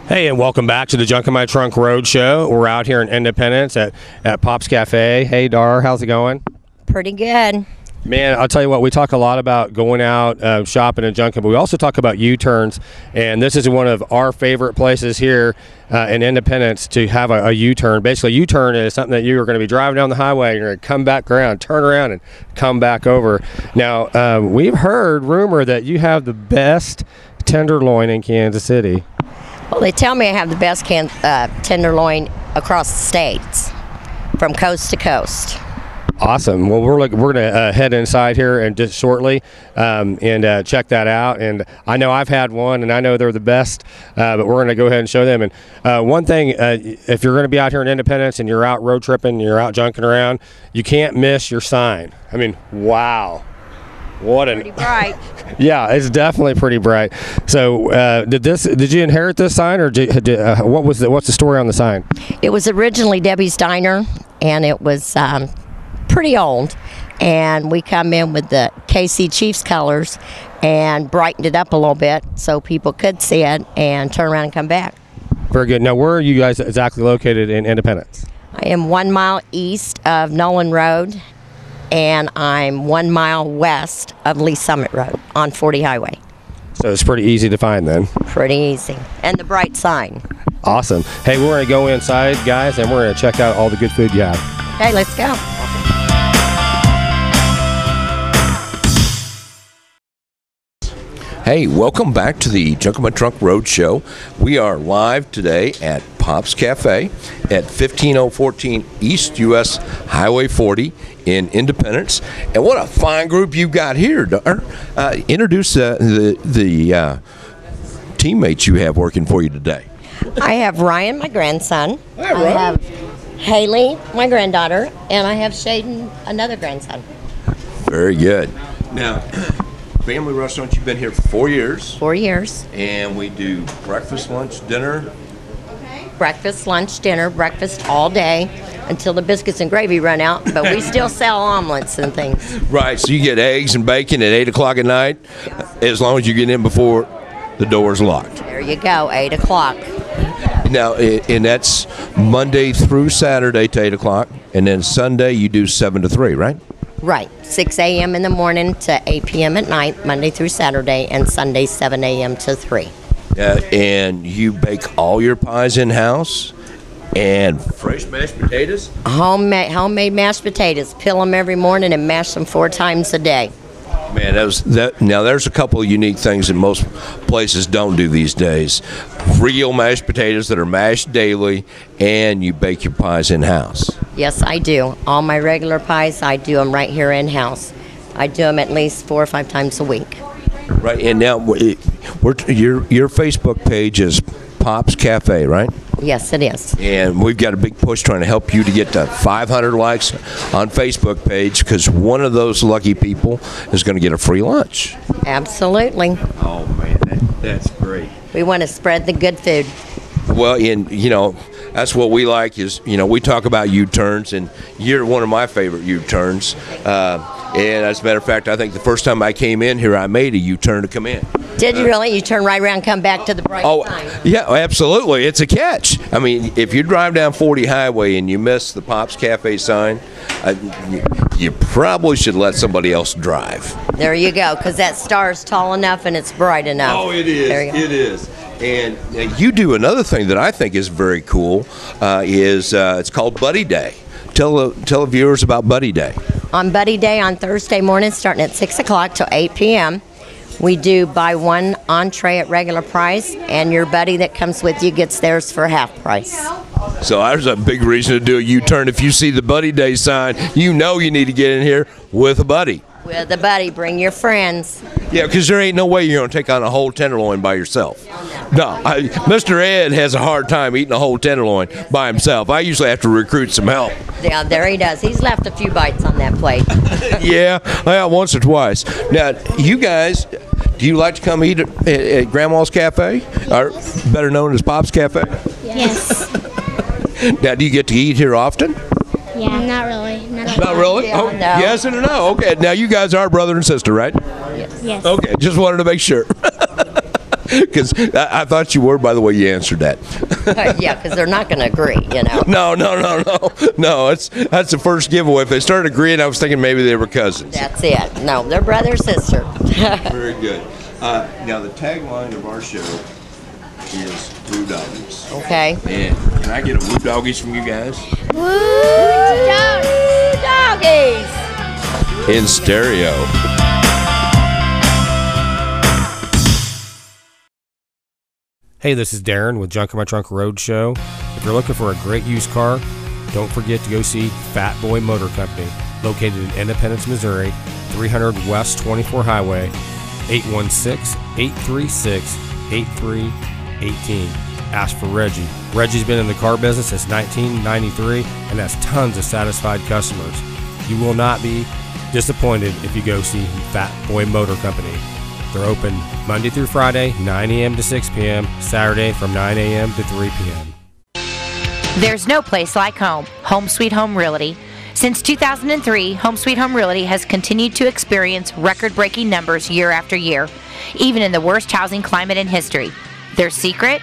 Hey, and welcome back to the Junk in My Trunk Roadshow. We're out here in Independence at Pop's Cafe. Hey, Darr, how's it going? Pretty good. Man, I'll tell you what, we talk a lot about going out shopping and junking, but we also talk about U-turns, and this is one of our favorite places here in Independence to have a U-turn. Basically, a U-turn is something that you are going to be driving down the highway and you're going to come back around, turn around, and come back over. Now, we've heard rumor that you have the best tenderloin in Kansas City. Well, they tell me I have the best tenderloin across the states, from coast to coast. Awesome. Well, we're going to head inside here and just shortly and check that out. And I know I've had one, and I know they're the best, but we're going to go ahead and show them. And one thing, if you're going to be out here in Independence and you're out road tripping, you're out junking around, you can't miss your sign. I mean, wow. What pretty bright. Yeah, it's definitely pretty bright. So, did you inherit this sign, or what's the story on the sign? It was originally Debbie's Diner, and it was pretty old. And we come in with the KC Chiefs colors and brightened it up a little bit so people could see it and turn around and come back. Very good. Now, where are you guys exactly located in Independence? I am 1 mile east of Nolan Road, and I'm 1 mile west of Lee Summit Road on 40 Highway. So it's pretty easy to find then. Pretty easy. And the bright sign. Awesome. Hey, we're going to go inside, guys, and we're going to check out all the good food you have. Okay, let's go. Hey, welcome back to the Junk in My Trunk Roadshow. We are live today at Pop's Cafe at 15014 East US Highway 40 in Independence. And what a fine group you've got here, Darr. Introduce the teammates you have working for you today. I have Ryan, my grandson. Hi, Ryan. I have Haley, my granddaughter, and I have Shaden, another grandson. Very good. Now, family restaurant, you've been here for 4 years. 4 years. And we do breakfast, lunch, dinner. Breakfast, lunch, dinner, breakfast all day until the biscuits and gravy run out, but we still sell omelets and things. Right, so you get eggs and bacon at 8 o'clock at night, as long as you get in before the door's locked. There you go, 8 o'clock. Now, and that's Monday through Saturday to 8 o'clock, and then Sunday you do 7 to 3, right? Right, 6 a.m. in the morning to 8 p.m. at night, Monday through Saturday, and Sunday 7 a.m. to 3. And you bake all your pies in-house, and fresh mashed potatoes? Homemade mashed potatoes. Peel them every morning and mash them 4 times a day. Man, now there's a couple of unique things that most places don't do these days. Real mashed potatoes that are mashed daily, and you bake your pies in-house. Yes, I do. All my regular pies, I do them right here in-house. I do them at least 4 or 5 times a week. Right, and now your Facebook page is Pop's Cafe, right? Yes, it is. And we've got a big push trying to help you to get to 500 likes on Facebook page, because one of those lucky people is going to get a free lunch. Absolutely. Oh, man, that's great. We want to spread the good food. Well, and, that's what we like is, we talk about U-turns, and you're one of my favorite U-turns. And as a matter of fact, I think the first time I came in here, I made a U-turn to come in. Did you really? You turn right around, come back to the bright sign? Yeah, absolutely. It's a catch. I mean, if you drive down 40 Highway and you miss the Pop's Cafe sign, you probably should let somebody else drive. There you go, because that star's tall enough and it's bright enough. Oh, it is. There you go. It is. And you do another thing that I think is very cool. It's called Buddy Day. Tell the viewers about Buddy Day. On Buddy Day on Thursday morning, starting at 6 o'clock till 8 p.m., we do buy one entree at regular price, and your buddy that comes with you gets theirs for half price. So there's a big reason to do a U-turn. If you see the Buddy Day sign, you know you need to get in here with a buddy. With a buddy, bring your friends. Yeah, because there ain't no way you're going to take on a whole tenderloin by yourself. No, Mr. Ed has a hard time eating a whole tenderloin by himself. I usually have to recruit some help. Yeah, there he does. He's left a few bites on that plate. Yeah, once or twice. Now, you guys, do you like to come eat at Grandma's Cafe, or better known as Pop's Cafe? Yes. Now, do you get to eat here often? Yeah, not really. Not really? Yeah, Oh, no. yes and a no. Okay, now you guys are brother and sister, right? Yes. Okay, just wanted to make sure. Because I thought you were, by the way you answered that. Yeah, because they're not going to agree, you know. No. No, that's the first giveaway. If they started agreeing, I was thinking maybe they were cousins. That's it. No, they're brother, sister. Very good. Now, the tagline of our show is Wooodoggies. Okay. And can I get a Wooodoggies from you guys? Wooodoggies! In stereo. Hey, this is Darren with Junk Roadshow. If you're looking for a great used car, don't forget to go see Fat Boy Motor Company, located in Independence, Missouri, 300 West 24 Highway, 816-836-8318. Ask for Reggie. Reggie's been in the car business since 1993 and has tons of satisfied customers. You will not be disappointed if you go see Fat Boy Motor Company. They're open Monday through Friday, 9 a.m. to 6 p.m., Saturday from 9 a.m. to 3 p.m. There's no place like home. Home Sweet Home Realty. Since 2003, Home Sweet Home Realty has continued to experience record-breaking numbers year after year, even in the worst housing climate in history. Their secret?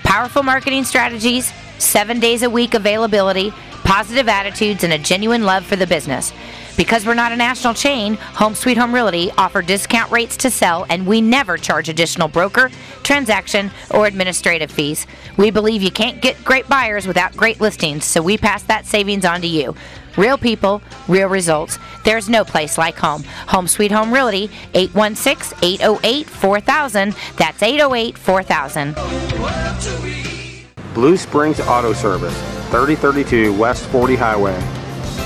Powerful marketing strategies, 7 days a week availability, positive attitudes, and a genuine love for the business. Because we're not a national chain, Home Sweet Home Realty offer discount rates to sell, and we never charge additional broker, transaction, or administrative fees. We believe you can't get great buyers without great listings, so we pass that savings on to you. Real people, real results. There's no place like home. Home Sweet Home Realty, 816-808-4000. That's 808-4000. Blue Springs Auto Service, 3032 West 40 Highway.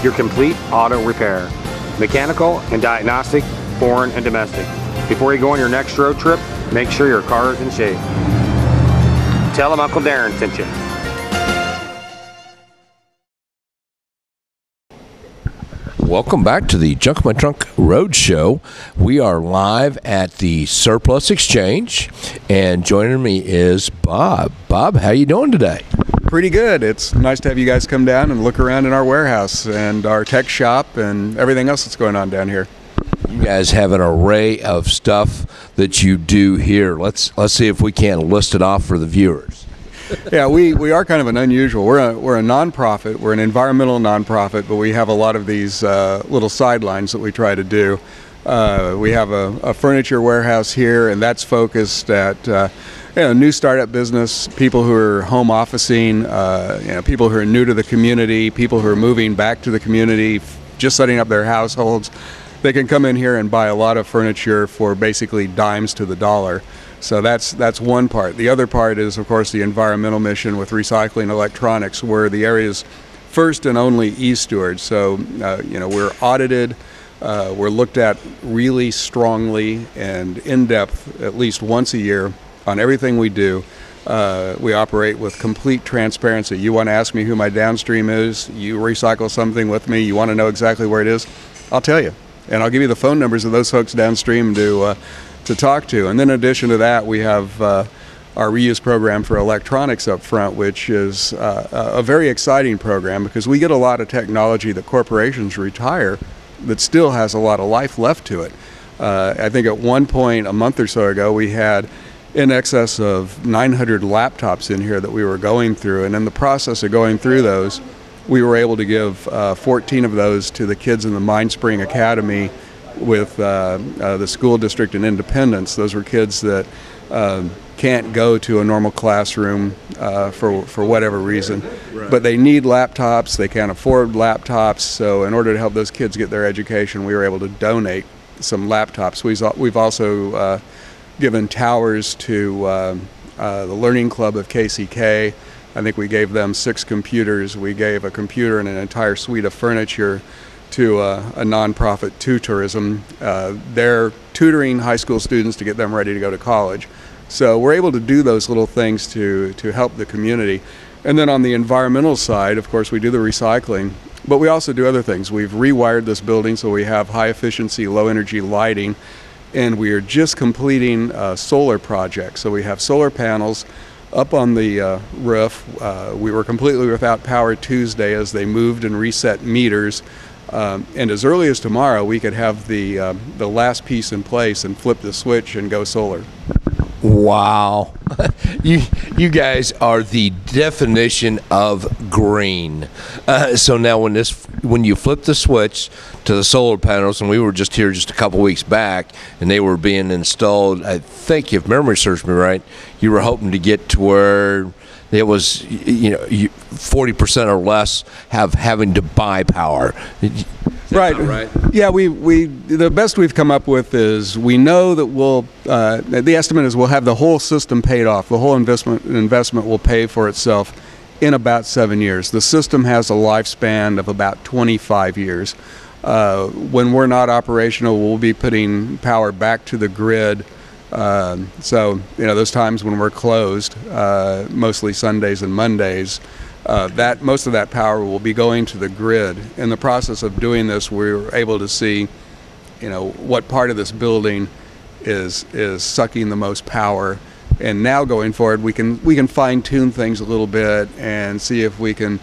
Your complete auto repair. Mechanical and diagnostic, foreign and domestic. Before you go on your next road trip, make sure your car is in shape. Tell them Uncle Darren sent you. Welcome back to the Junk My Trunk Road Show. We are live at the Surplus Exchange, and joining me is Bob. Bob, how you doing today? Pretty good. It's nice to have you guys come down and look around in our warehouse and our tech shop and everything else that's going on down here. You guys have an array of stuff that you do here. Let's see if we can't list it off for the viewers. Yeah, we are kind of an unusual. We're a nonprofit. We're an environmental nonprofit, but we have a lot of these little sidelines that we try to do. We have a furniture warehouse here, and that's focused at new startup business, people who are home officing, people who are new to the community, people who are moving back to the community, just setting up their households. They can come in here and buy a lot of furniture for basically dimes to the dollar. So that's one part. The other part is, of course, the environmental mission with recycling electronics. We're the area's first and only e-steward. So, we're audited. We're looked at really strongly and in-depth at least once a year on everything we do. We operate with complete transparency. You want to ask me who my downstream is, you recycle something with me, you want to know exactly where it is, I'll tell you. And I'll give you the phone numbers of those folks downstream to talk to. And then in addition to that, we have our reuse program for electronics up front, which is a very exciting program because we get a lot of technology that corporations retire that still has a lot of life left to it. I think at one point a month or so ago we had in excess of 900 laptops in here that we were going through, and in the process of going through those we were able to give 14 of those to the kids in the Mind Spring Academy with the school district in Independence. Those were kids that can't go to a normal classroom for whatever reason, but they need laptops, they can't afford laptops, so in order to help those kids get their education, we were able to donate some laptops. We've also given towers to the Learning Club of KCK. I think we gave them 6 computers. We gave a computer and an entire suite of furniture to a nonprofit, To Tourism. They're tutoring high school students to get them ready to go to college. So we're able to do those little things to help the community. And then on the environmental side, of course, we do the recycling, but we also do other things. We've rewired this building so we have high efficiency, low energy lighting, and we are just completing a solar project. So we have solar panels up on the roof. We were completely without power Tuesday as they moved and reset meters. And as early as tomorrow, we could have the last piece in place and flip the switch and go solar. Wow. You guys are the definition of green. So now when you flip the switch to the solar panels, and we were just here just a couple weeks back, and they were being installed, I think if memory serves me right, you were hoping to get to where it was, 40% or less having to buy power. Right. Yeah, we the best we've come up with is we know that the estimate is we'll have the whole system paid off. The whole investment will pay for itself in about 7 years. The system has a lifespan of about 25 years. When we're not operational, we'll be putting power back to the grid. So those times when we're closed, mostly Sundays and Mondays, most of that power will be going to the grid. In the process of doing this, we were able to see, what part of this building is sucking the most power. And now going forward, we can fine tune things a little bit and see if we can,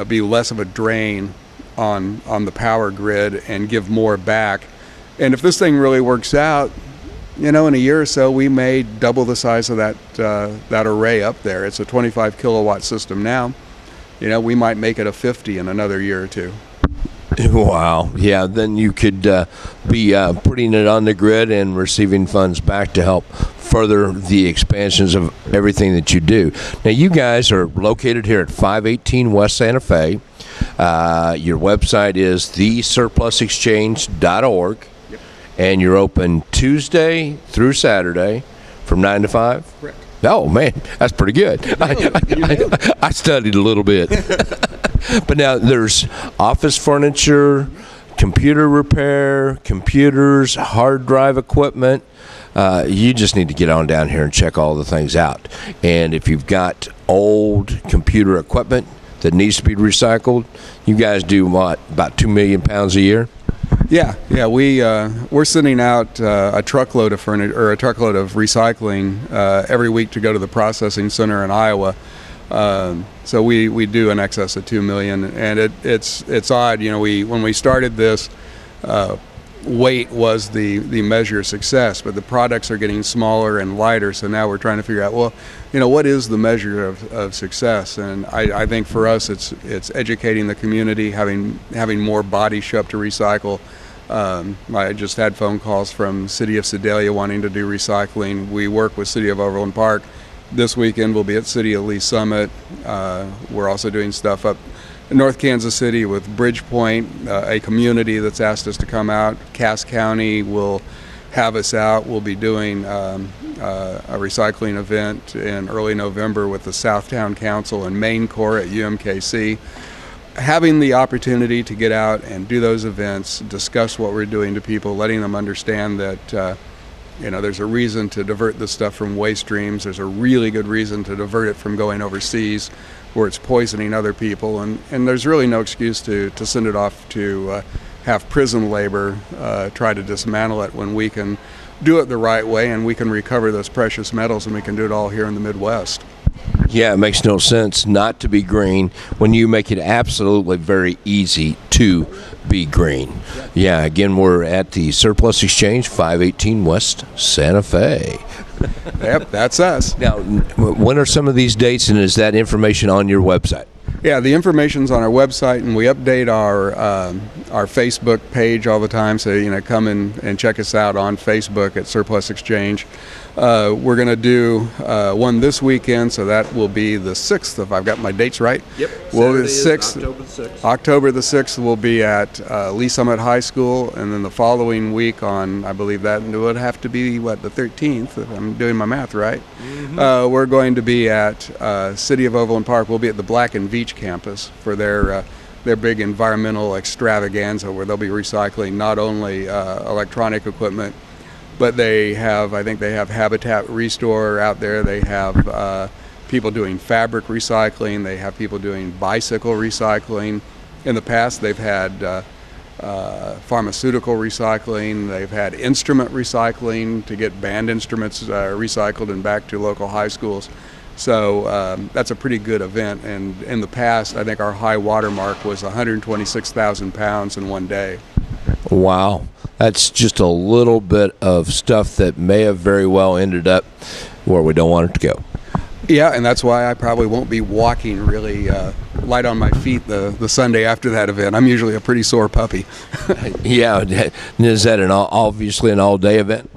be less of a drain on the power grid and give more back. And if this thing really works out, in a year or so, we may double the size of that array up there. It's a 25 kilowatt system now. We might make it a 50 in another year or two. Wow. Yeah, then you could be putting it on the grid and receiving funds back to help further the expansions of everything that you do. Now, you guys are located here at 518 West Santa Fe. Your website is thesurplusexchange.org. And you're open Tuesday through Saturday from 9 to 5? Correct. Oh, man, that's pretty good. I studied a little bit. But now there's office furniture, computer repair, computers, hard drive equipment. You just need to get on down here and check all the things out. And if you've got old computer equipment that needs to be recycled, you guys do what, about 2 million pounds a year? Yeah. We're sending out a truckload of furniture or a truckload of recycling every week to go to the processing center in Iowa. So we do in excess of 2 million, and it's odd. When we started this, weight was the measure of success, but the products are getting smaller and lighter. So now we're trying to figure out, what is the measure of success? And I think for us, it's educating the community, having more bodies show up to recycle. I just had phone calls from City of Sedalia wanting to do recycling. We work with City of Overland Park. This weekend we'll be at City of Lee Summit. We're also doing stuff up in North Kansas City with Bridgepoint, a community that's asked us to come out. Cass County will have us out. We'll be doing a recycling event in early November with the Southtown Council and Maine Corps at UMKC. Having the opportunity to get out and do those events, discuss what we're doing to people, letting them understand that there's a reason to divert this stuff from waste streams. There's a really good reason to divert it from going overseas where it's poisoning other people. And there's really no excuse to send it off to have prison labor try to dismantle it when we can do it the right way and we can recover those precious metals, and we can do it all here in the Midwest. Yeah, it makes no sense not to be green when you make it absolutely very easy to be green. Yeah, again, we're at the Surplus Exchange, 518 West Santa Fe. Yep, that's us. Now, when are some of these dates, and is that information on your website? Yeah, the information's on our website, and we update our Facebook page all the time. So come in and check us out on Facebook at Surplus Exchange. We're going to do one this weekend, so that will be the 6th, if I've got my dates right. Yep. Well, the 6th, October the 6th will be at Lee Summit High School, and then the following week on, I believe that would have to be, the 13th, if I'm doing my math right. Mm-hmm. We're going to be at City of Overland Park. We'll be at the Black and Veatch campus for their big environmental extravaganza, where they'll be recycling not only electronic equipment, but I think they have Habitat Restore out there. They have people doing fabric recycling. They have people doing bicycle recycling. In the past, they've had pharmaceutical recycling. They've had instrument recycling to get band instruments recycled and back to local high schools. So that's a pretty good event. And in the past, I think our high water mark was 126,000 pounds in one day. Wow. That's just a little bit of stuff that may have very well ended up where we don't want it to go. Yeah, and that's why I probably won't be walking really light on my feet the Sunday after that event. I'm usually a pretty sore puppy. Yeah. Is that obviously an all-day event?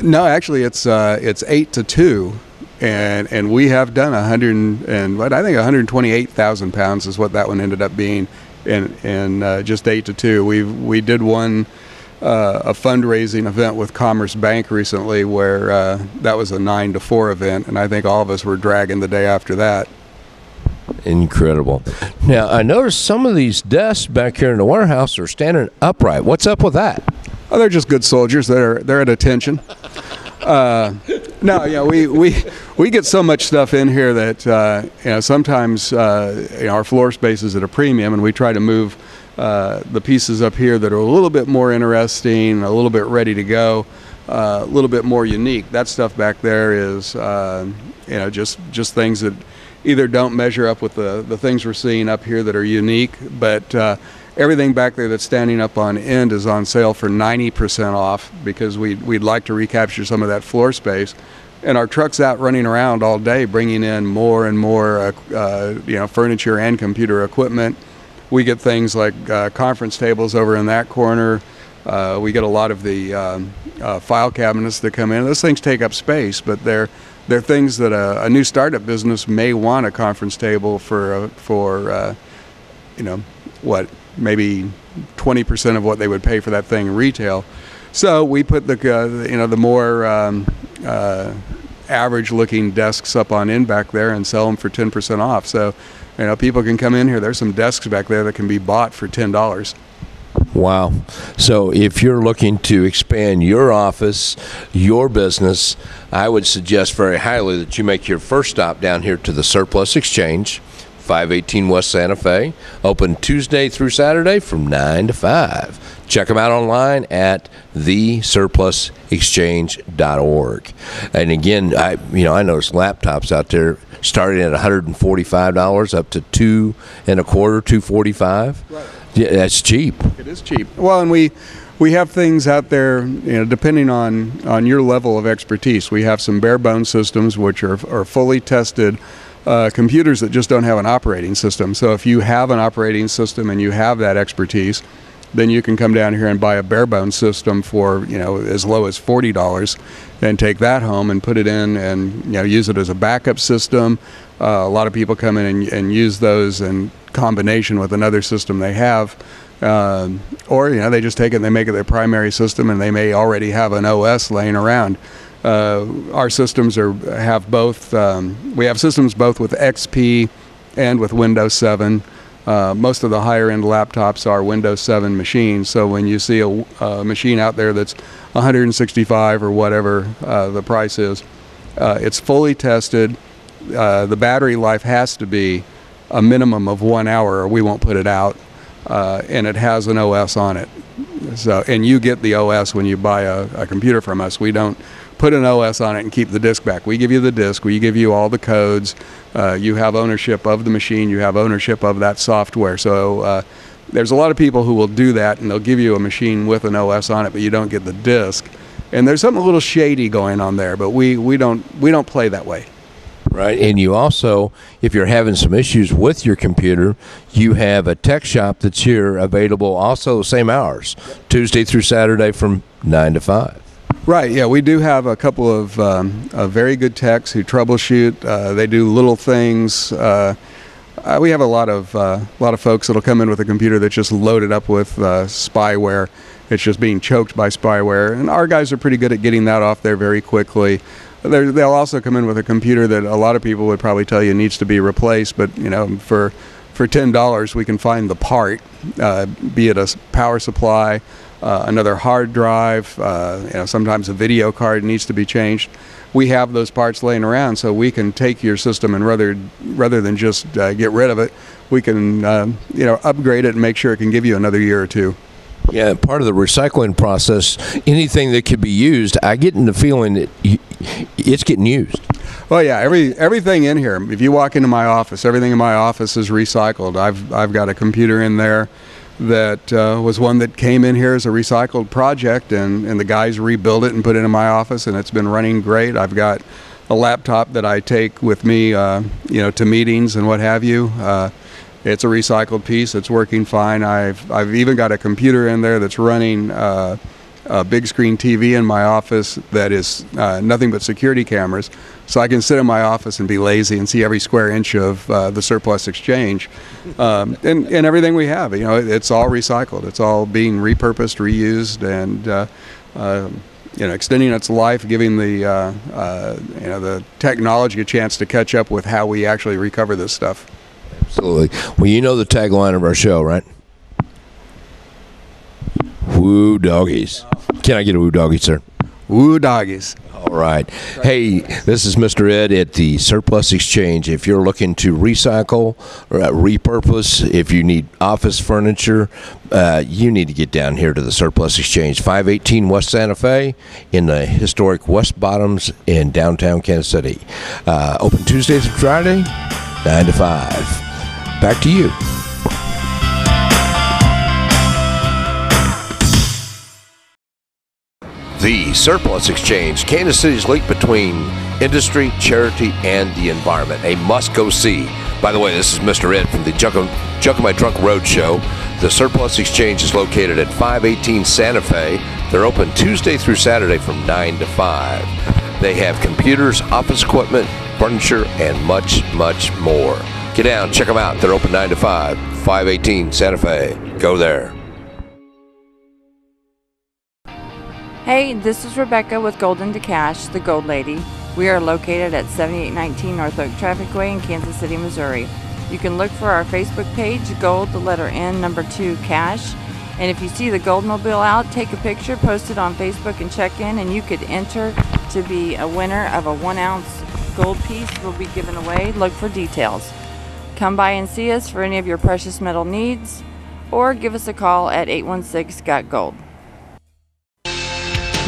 No, actually, it's 8 to 2, and we have done 128,000 pounds is what that one ended up being, in just 8 to 2. We did one. A fundraising event with Commerce Bank recently where that was a 9 to 4 event, and I think all of us were dragging the day after that. Incredible. Now, I noticed some of these desks back here in the warehouse are standing upright. What's up with that? Oh, they're just good soldiers. They're at attention. No, we get so much stuff in here that sometimes our floor space is at a premium, and we try to move the pieces up here that are a little bit more interesting, a little bit ready to go, a little bit more unique. That stuff back there is just things that either don't measure up with the things we're seeing up here that are unique, but everything back there that's standing up on end is on sale for 90% off, because we'd like to recapture some of that floor space. And our truck's out running around all day bringing in more and more furniture and computer equipment. We get things like conference tables over in that corner. We get a lot of the file cabinets that come in. Those things take up space, but they're things that a new startup business may want a conference table for maybe 20% of what they would pay for that thing retail. So we put the more average-looking desks up on end back there and sell them for 10% off. So people can come in here. There's some desks back there that can be bought for $10. Wow. So if you're looking to expand your office, your business, I would suggest very highly that you make your first stop down here to the Surplus Exchange, 518 West Santa Fe, open Tuesday through Saturday from 9 to 5. Check them out online at thesurplusexchange.org. And again, I noticed laptops out there starting at $145 up to $225. Right. Yeah, that's cheap. It is cheap. Well, and we have things out there, depending on your level of expertise. We have some bare bone systems which are fully tested computers that just don't have an operating system. So if you have an operating system and you have that expertise, then you can come down here and buy a bare bones system for as low as $40, and take that home and put it in and use it as a backup system. A lot of people come in and use those in combination with another system they have, or they just take it and they make it their primary system, and they may already have an OS laying around. Our systems have both. We have systems both with XP and with Windows 7. Most of the higher-end laptops are Windows 7 machines, so when you see a machine out there that's $165 or whatever the price is, it's fully tested. The battery life has to be a minimum of 1 hour, or we won't put it out, and it has an OS on it. And you get the OS when you buy a computer from us. We don't put an OS on it and keep the disk back. We give you the disk. We give you all the codes. You have ownership of the machine. You have ownership of that software. So there's a lot of people who will do that, and they'll give you a machine with an OS on it, but you don't get the disk. And there's something a little shady going on there, but we don't play that way. Right, and you also, if you're having some issues with your computer, you have a tech shop that's here available also the same hours, Tuesday through Saturday from 9 to 5. Right, yeah, we do have a couple of very good techs who troubleshoot. They do little things. We have a lot of folks that'll come in with a computer that's just loaded up with spyware. It's just being choked by spyware, and our guys are pretty good at getting that off there very quickly. They'll also come in with a computer that a lot of people would probably tell you needs to be replaced, but for $10 we can find the part, be it a power supply, another hard drive, sometimes a video card needs to be changed. We have those parts laying around, so we can take your system and rather than just get rid of it, we can upgrade it and make sure it can give you another year or two. Yeah, part of the recycling process, anything that could be used, I get the feeling that it's getting used. Well, yeah, everything in here. If you walk into my office, everything in my office is recycled. I've got a computer in there that was one that came in here as a recycled project, and the guys rebuilt it and put it in my office, and it's been running great. I've got a laptop that I take with me, to meetings and what have you. It's a recycled piece. It's working fine. I've even got a computer in there that's running a big screen TV in my office that is nothing but security cameras, so I can sit in my office and be lazy and see every square inch of the surplus exchange, and everything we have. It's all recycled. It's all being repurposed, reused, and extending its life, giving the technology a chance to catch up with how we actually recover this stuff. Absolutely. Well, you know the tagline of our show, right? Wooodoggies. Can I get a Wooodoggie, sir? Wooodoggies. All right. Hey, this is Mr. Ed at the Surplus Exchange. If you're looking to recycle, repurpose, if you need office furniture, you need to get down here to the Surplus Exchange, 518 West Santa Fe in the historic West Bottoms in downtown Kansas City. Open Tuesday through Friday, 9 to 5. Back to you. The Surplus Exchange, Kansas City's link between industry, charity, and the environment. A must-go-see. By the way, this is Mr. Ed from the Junk My Trunk Road Show. The Surplus Exchange is located at 518 Santa Fe. They're open Tuesday through Saturday from 9 to 5. They have computers, office equipment, furniture, and much, much more. Get down, check them out. They're open 9 to 5, 518 Santa Fe. Go there. Hey, this is Rebecca with Golden to Cash, the Gold Lady. We are located at 7819 North Oak Traffic Way in Kansas City, Missouri. You can look for our Facebook page, Gold, the letter N, number 2, Cash. And if you see the Goldmobile out, take a picture, post it on Facebook, and check in, and you could enter to be a winner of a 1-ounce gold piece will be given away. Look for details. Come by and see us for any of your precious metal needs, or give us a call at 816-GOT-GOLD.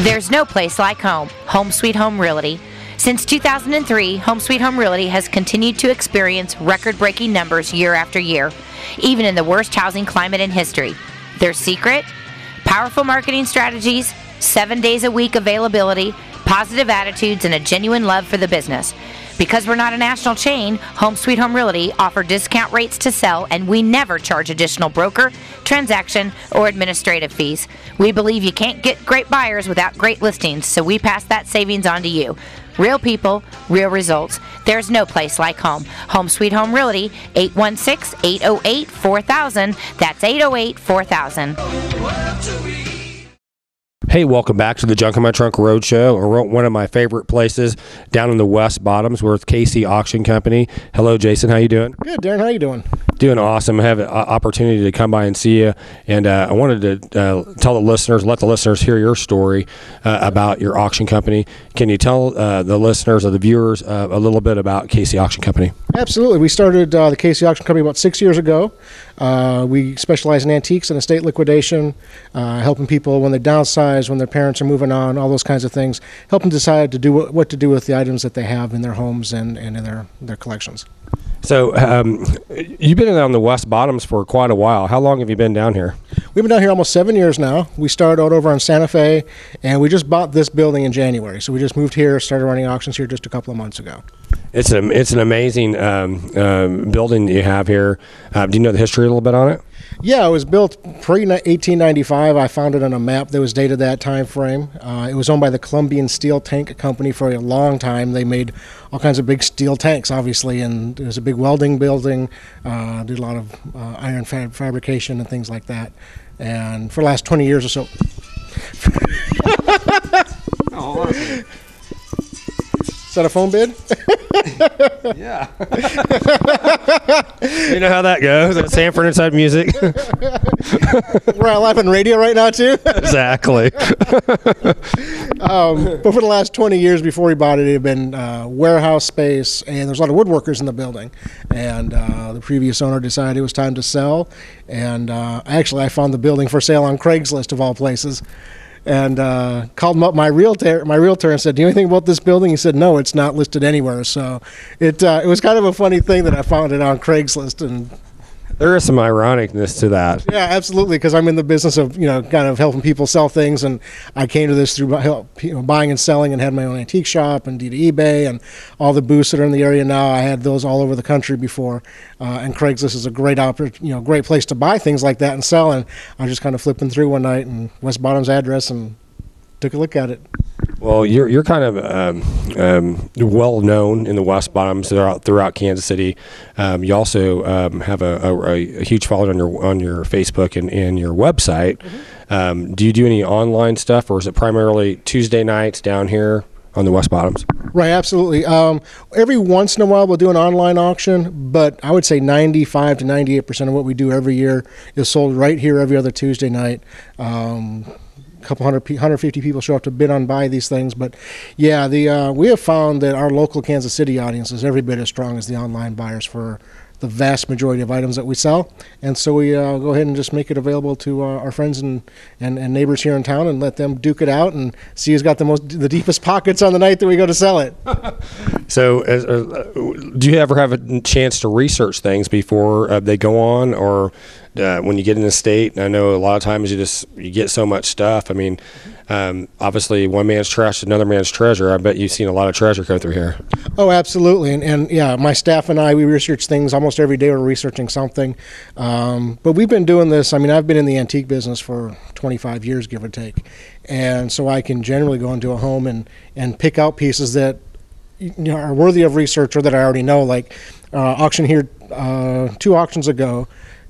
There's no place like home. Home Sweet Home Realty. Since 2003, Home Sweet Home Realty has continued to experience record-breaking numbers year after year, even in the worst housing climate in history. Their secret? Powerful marketing strategies, 7 days a week availability, positive attitudes, and a genuine love for the business. Because we're not a national chain, Home Sweet Home Realty offer discount rates to sell, and we never charge additional broker, transaction, or administrative fees. We believe you can't get great buyers without great listings, so we pass that savings on to you. Real people, real results. There's no place like home. Home Sweet Home Realty, 816-808-4000. That's 808-4000. Hey, welcome back to the Junk My Trunk Road Show, or one of my favorite places down in the West Bottoms. We're with KC Auction Company. Hello, Jason. How you doing? Good, Darren. How you doing? Doing awesome. I have an opportunity to come by and see you, and I wanted to let the listeners hear your story about your auction company. Can you tell the listeners or the viewers a little bit about KC Auction Company? Absolutely. We started the KC Auction Company about 6 years ago. We specialize in antiques and estate liquidation, helping people when they downsize, when their parents are moving on, all those kinds of things, help them decide to do what to do with the items that they have in their homes and in their collections. So you've been down the West Bottoms for quite a while. How long have you been down here? We've been down here almost 7 years now. We started out over on Santa Fe, and we just bought this building in January. So we just moved here, started running auctions here just a couple of months ago. It's an amazing building that you have here. Do you know the history a little bit on it? Yeah, it was built pre-1895. I found it on a map that was dated that time frame. It was owned by the Columbian Steel Tank Company for a long time. They made all kinds of big steel tanks, obviously, and it was a big welding building. Did a lot of iron fabrication and things like that. And for the last 20 years or so... Is that a phone bid? Yeah. You know how that goes. That's Sanford Inside Music. We're on live on radio right now, too? Exactly. But for the last 20 years before we bought it, it had been warehouse space, and there's a lot of woodworkers in the building. And the previous owner decided it was time to sell. And actually, I found the building for sale on Craigslist, of all places. and called him up, my realtor, and said, "Do you know anything about this building?" He said, "No, it's not listed anywhere." So it was kind of a funny thing that I found it on Craigslist, and There is some ironicness to that. yeah, absolutely, because I'm in the business of kind of helping people sell things, and I came to this through buying and selling, and had my own antique shop and did eBay and all the booths that are in the area now. I had those all over the country before, and Craigslist is a great great place to buy things like that and sell. And I was just kind of flipping through one night and West Bottom's address and took a look at it. Well, you're kind of well known in the West Bottoms throughout Kansas City. You also have a huge following on your Facebook and your website. Mm-hmm. Do you do any online stuff, or is it primarily Tuesday nights down here on the West Bottoms? Right, absolutely. Every once in a while we'll do an online auction, but I would say 95 to 98% of what we do every year is sold right here every other Tuesday night. Couple 150 people show up to bid on buy these things, but yeah, we have found that our local Kansas City audience is every bit as strong as the online buyers for the vast majority of items that we sell, and so we go ahead and just make it available to our friends and neighbors here in town, and let them duke it out and see who's got the deepest pockets on the night that we go to sell it. So, do you ever have a chance to research things before they go on, or when you get in the state? I know a lot of times you get so much stuff. I mean, obviously one man's trash is another man's treasure. I bet you've seen a lot of treasure go through here. Oh, absolutely. And yeah, my staff and I, we research things almost every day. We're researching something. But we've been doing this. I mean, I've been in the antique business for 25 years, give or take. And so I can generally go into a home and pick out pieces that are worthy of research or that I already know. Like auction here 2 auctions ago,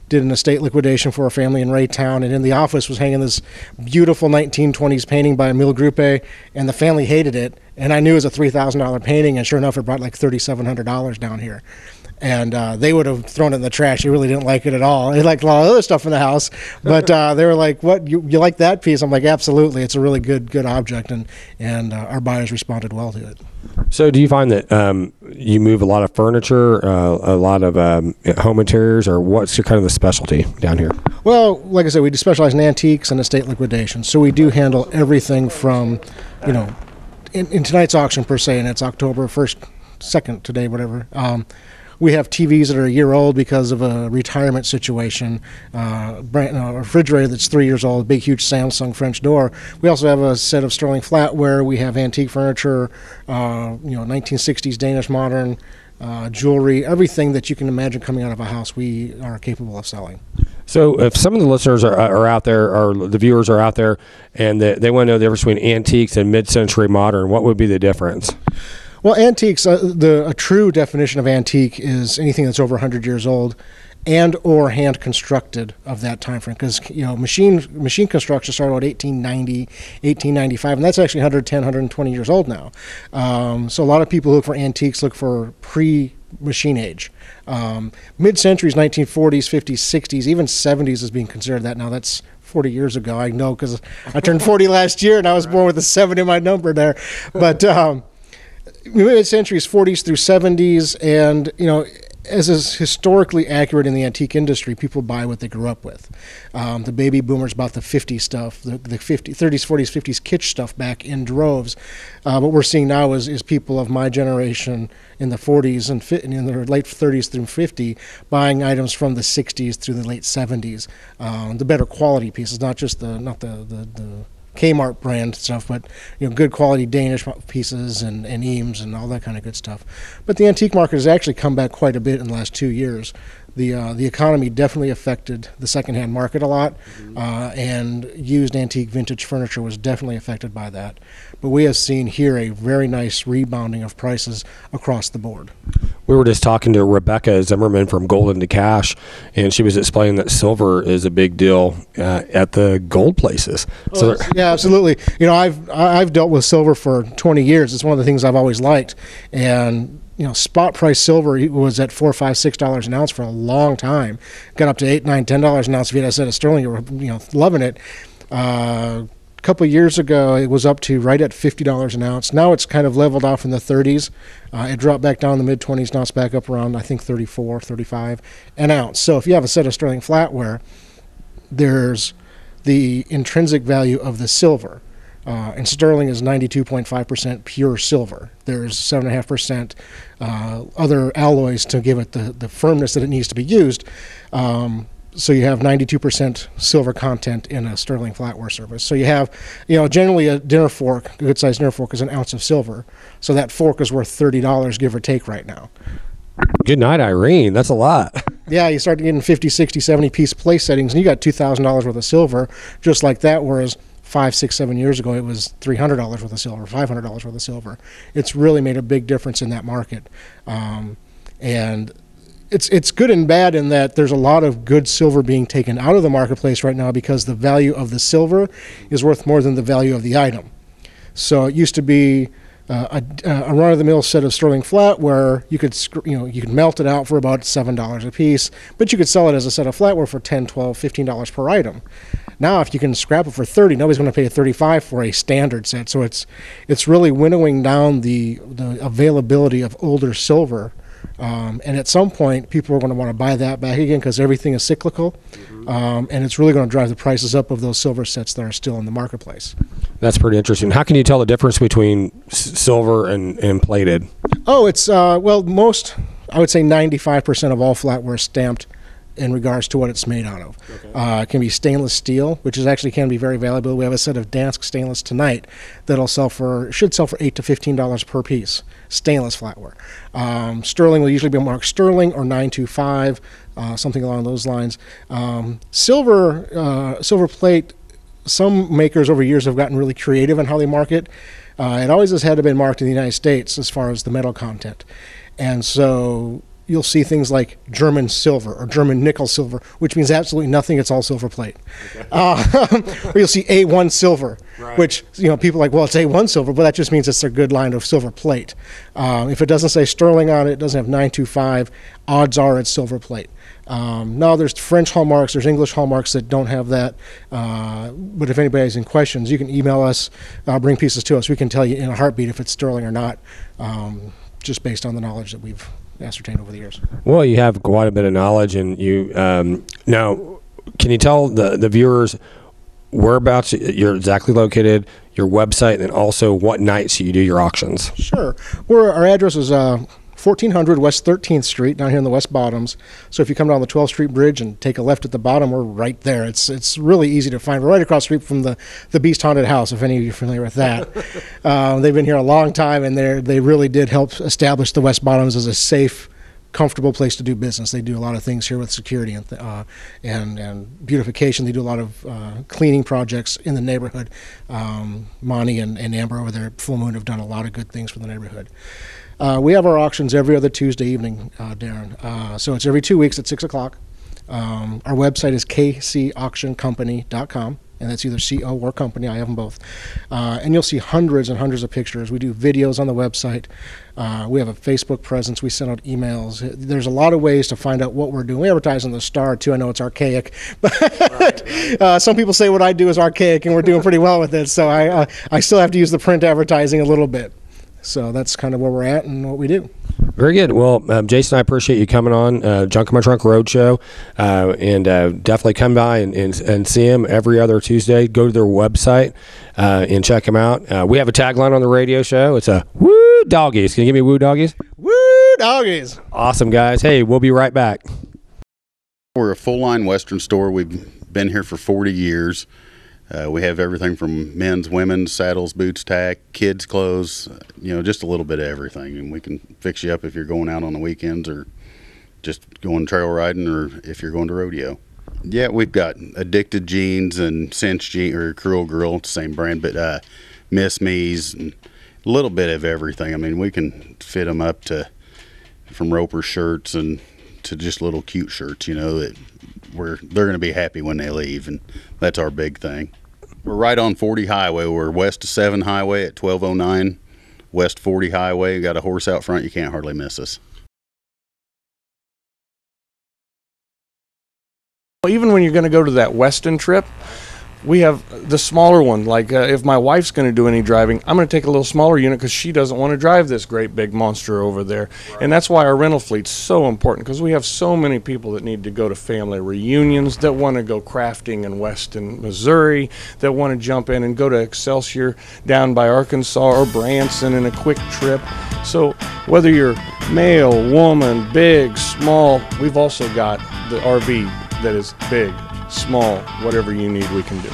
did an estate liquidation for a family in Raytown, and in the office was hanging this beautiful 1920s painting by Emile Gruppe, and the family hated it, and I knew it was a $3,000 painting, and sure enough, it brought like $3,700 down here. And they would have thrown it in the trash. They really didn't like it at all. They liked a lot of other stuff in the house, but they were like, "What, you like that piece?" I'm like, "Absolutely, it's a really good object," and our buyers responded well to it. So do you find that you move a lot of furniture, a lot of home interiors, or what's your kind of the specialty down here? Well, like I said, we do specialize in antiques and estate liquidation, so we do handle everything from, in tonight's auction per se, and it's October 1st, 2nd today, whatever. We have TVs that are a year old because of a retirement situation, a refrigerator that's 3 years old, a big, huge Samsung French door. We also have a set of sterling flatware. We have antique furniture, 1960s Danish modern, jewelry, everything that you can imagine coming out of a house we are capable of selling. So if some of the listeners are out there, or the viewers are out there, and they want to know the difference between antiques and mid-century modern, what would be the difference? Well, antiques, a true definition of antique is anything that's over 100 years old and or hand constructed of that time frame, because machine construction started about 1890, 1895, and that's actually 110, 120 years old now. So a lot of people who look for antiques look for pre-machine age. Mid-centuries, 1940s, 50s, 60s, even 70s is being considered that now. That's 40 years ago. I know because I turned 40 last year, and I was born with a 7 in my number there. But mid-centuries, 40s through 70s, and as is historically accurate in the antique industry, people buy what they grew up with. The baby boomers bought the 50s stuff, the 30s, 40s, 50s kitsch stuff back in droves. What we're seeing now is people of my generation in the 40s and in their late 30s through 50 buying items from the 60s through the late 70s. The better quality pieces, not the Kmart brand stuff, but good quality Danish pieces and Eames and all that kind of good stuff. But the antique market has actually come back quite a bit in the last 2 years. The economy definitely affected the secondhand market a lot, and used antique vintage furniture was definitely affected by that. But we have seen here a very nice rebounding of prices across the board. We were just talking to Rebecca Zimmerman from Golden to Cash, and she was explaining that silver is a big deal at the gold places. Yeah, absolutely. I've dealt with silver for 20 years. It's one of the things I've always liked, and spot price silver was at $4, $5, $6 an ounce for a long time. Got up to $8, $9, $10 an ounce. If you had a set of sterling, you were loving it. A couple of years ago, it was up to right at $50 an ounce. Now it's kind of leveled off in the 30s. It dropped back down in the mid-20s. Now it's back up around, I think, 34, 35 an ounce. So if you have a set of sterling flatware, there's the intrinsic value of the silver. and sterling is 92.5% pure silver. There's 7.5% other alloys to give it the firmness that it needs to be used. So you have 92% silver content in a sterling flatware surface. So you have, generally a dinner fork, a good-sized dinner fork is an ounce of silver. So that fork is worth $30, give or take, right now. Good night, Irene. That's a lot. Yeah, you start getting 50, 60, 70 piece place settings, and you got $2,000 worth of silver just like that, whereas 5, 6, 7 years ago it was $300 worth of silver, $500 worth of silver. It's really made a big difference in that market. And it's good and bad in that there's a lot of good silver being taken out of the marketplace right now because the value of the silver is worth more than the value of the item. So it used to be a run-of-the-mill set of sterling flatware. You could melt it out for about $7 a piece, but you could sell it as a set of flatware for $10, $12, $15 per item. Now, if you can scrap it for $30, nobody's going to pay $35 for a standard set. So it's really winnowing down the availability of older silver. And at some point, people are going to want to buy that back again because everything is cyclical, and it's really going to drive the prices up of those silver sets that are still in the marketplace. That's pretty interesting. How can you tell the difference between silver and plated? Oh, it's I would say 95% of all flatware is stamped in regards to what it's made out of. Okay. It can be stainless steel, which can be very valuable. We have a set of Dansk stainless tonight that'll should sell for $8 to $15 per piece. Stainless flatware. Sterling will usually be marked sterling or 925, something along those lines. Silver plate. Some makers over years have gotten really creative in how they market. It always has had to be marked in the United States as far as the metal content, and so you'll see things like German silver or German nickel silver, which means absolutely nothing. It's all silver plate. Okay. Or you'll see A1 silver, right, which people are like, well, it's A1 silver, but that just means it's a good line of silver plate. If it doesn't say sterling on it, it doesn't have 925, odds are it's silver plate. Now there's French hallmarks, there's English hallmarks that don't have that. But if anybody has any questions, you can email us, bring pieces to us. We can tell you in a heartbeat if it's sterling or not, just based on the knowledge that we've ascertained over the years. Well, you have quite a bit of knowledge, and you now can you tell the viewers whereabouts you're exactly located, your website, and then also what nights you do your auctions? Sure. Our address is 1400 West 13th Street down here in the West Bottoms. So if you come down the 12th Street Bridge and take a left at the bottom, we're right there. It's really easy to find. We're right across the street from the Beast Haunted House, if any of you are familiar with that. They've been here a long time, and they really did help establish the West Bottoms as a safe, comfortable place to do business. They do a lot of things here with security and beautification. They do a lot of cleaning projects in the neighborhood. Monty and Amber over there at Full Moon have done a lot of good things for the neighborhood. We have our auctions every other Tuesday evening, Darren. So it's every 2 weeks at 6 o'clock. Our website is kcauctioncompany.com, and that's either CO or company. I have them both. And you'll see hundreds and hundreds of pictures. We do videos on the website. We have a Facebook presence. We send out emails. There's a lot of ways to find out what we're doing. We advertise on the Star, too. I know it's archaic, but some people say what I do is archaic, and we're doing pretty well with it. So I still have to use the print advertising a little bit. So that's kind of where we're at and what we do. Very good. Well, Jason, I appreciate you coming on Junk My Trunk Roadshow, and definitely come by and see them every other Tuesday. Go to their website and check them out. We have a tagline on the radio show. It's a Woo Doggies. Can you give me Woo Doggies? Woo Doggies. Awesome, guys. Hey, we'll be right back. We're a full-line Western store. We've been here for 40 years. We have everything from men's, women's, saddles, boots, tack, kids' clothes, just a little bit of everything. And we can fix you up if you're going out on the weekends or just going trail riding or if you're going to rodeo. Yeah, we've got Addicted jeans and Cinch jeans, or Cruel Girl, same brand, but Miss Me's and a little bit of everything. I mean, we can fit them up to from Roper shirts and to just little cute shirts, that they're going to be happy when they leave, and that's our big thing. We're right on 40 Highway. We're west of 7 Highway at 1209 West 40 Highway. Got a horse out front. You can't hardly miss us. Even when you're going to go to that Weston trip, We have the smaller one, like if my wife's going to do any driving, I'm going to take a little smaller unit because she doesn't want to drive this great big monster over there. Right. And that's why our rental fleet's so important, because we have so many people that need to go to family reunions, that want to go crafting in Weston, Missouri, that want to jump in and go to Excelsior down by Arkansas or Branson in a quick trip. So whether you're male, woman, big, small, we've also got the RV that is big, small, whatever you need, we can do.